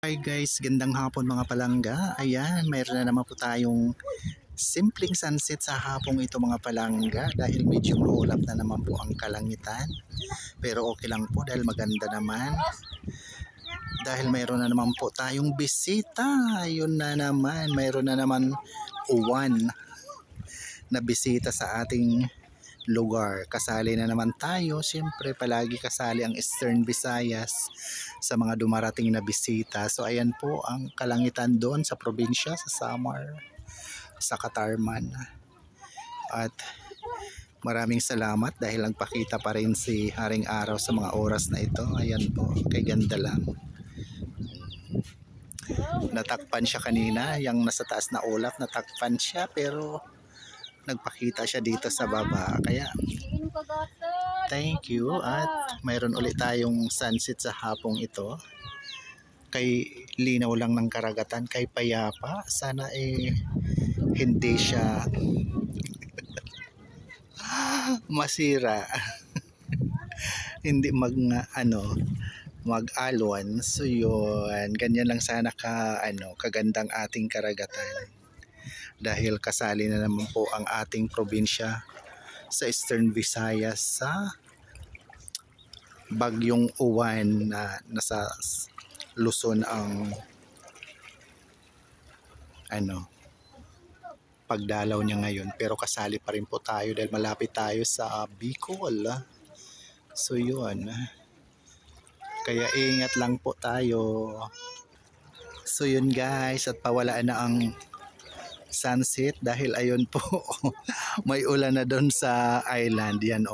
Hi guys, gandang hapon mga palangga. Ayan, mayroon na naman po tayong simpleng sunset sa hapong ito mga palangga dahil medyo maulap na naman po ang kalangitan. Pero okay lang po dahil maganda naman. Dahil mayroon na naman po tayong bisita. Ayun na naman, mayroon na naman uwan na bisita sa ating lugar. Kasali na naman tayo. Siyempre palagi kasali ang Eastern Visayas sa mga dumarating na bisita. So ayan po ang kalangitan doon sa probinsya, sa Samar, sa Katarman. At maraming salamat dahil nagpakita pa rin si Haring Araw sa mga oras na ito. Ayan po, kay ganda lang. Natakpan siya kanina, yung nasa taas na ulap, natakpan siya pero nagpakita siya dito sa baba. Kaya thank you at mayroon ulit tayong sunset sa hapong ito. Kay linaw lang ng karagatan, kay payapa. Sana hindi siya masira. Hindi mag-alwan. So yun, ganyan lang sana kagandang ating karagatan. Dahil kasali na naman po ang ating probinsya sa Eastern Visayas sa bagyong uwan na nasa Luzon ang pagdalaw niya ngayon, pero kasali pa rin po tayo dahil malapit tayo sa Bicol. So yun, kaya ingat lang po tayo. So yun guys, at pawalaan na ang sunset dahil ayun po may ulan na doon sa island. Yan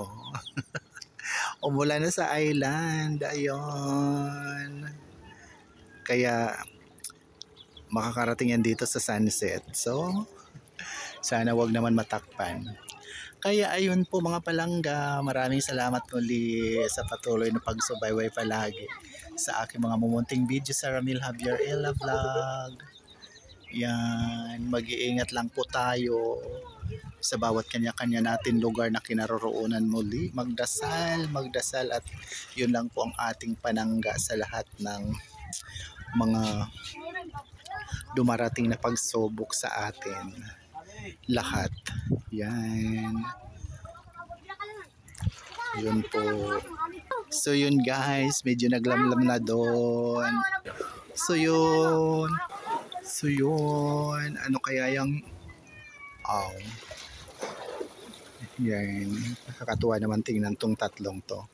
umulan na sa island. Ayun, kaya makakarating yan dito sa sunset. So sana wag naman matakpan. Kaya ayun po mga palangga, maraming salamat muli sa patuloy na pagsubaybay palagi sa aking mga mumunting video sa Ramil Javier Ella Vlog. Yan, mag-iingat lang po tayo sa bawat kanya-kanya natin lugar na kinaroroonan muli. Magdasal at yun lang po ang ating panangga sa lahat ng mga dumarating na pagsubok sa atin. Lahat. Yan. Yun po. So yun guys, medyo naglamlam na doon. So yun, ano kaya yung yan, nakakatuwa naman tingnan tong tatlong to.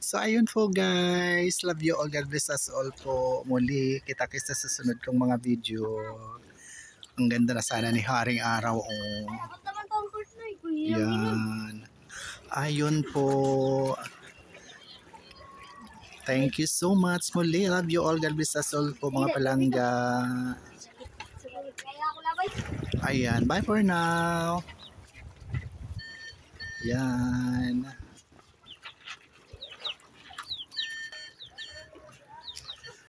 So ayun po guys, love you all, God bless us all po. Muli, kita-kits sa susunod kong mga video. Ang ganda na sana ni Haring Araw. Yan, ayun po. Thank you so much. Muli, love you all, God bless us all po mga palangga. Ayan, bye for now. Yan.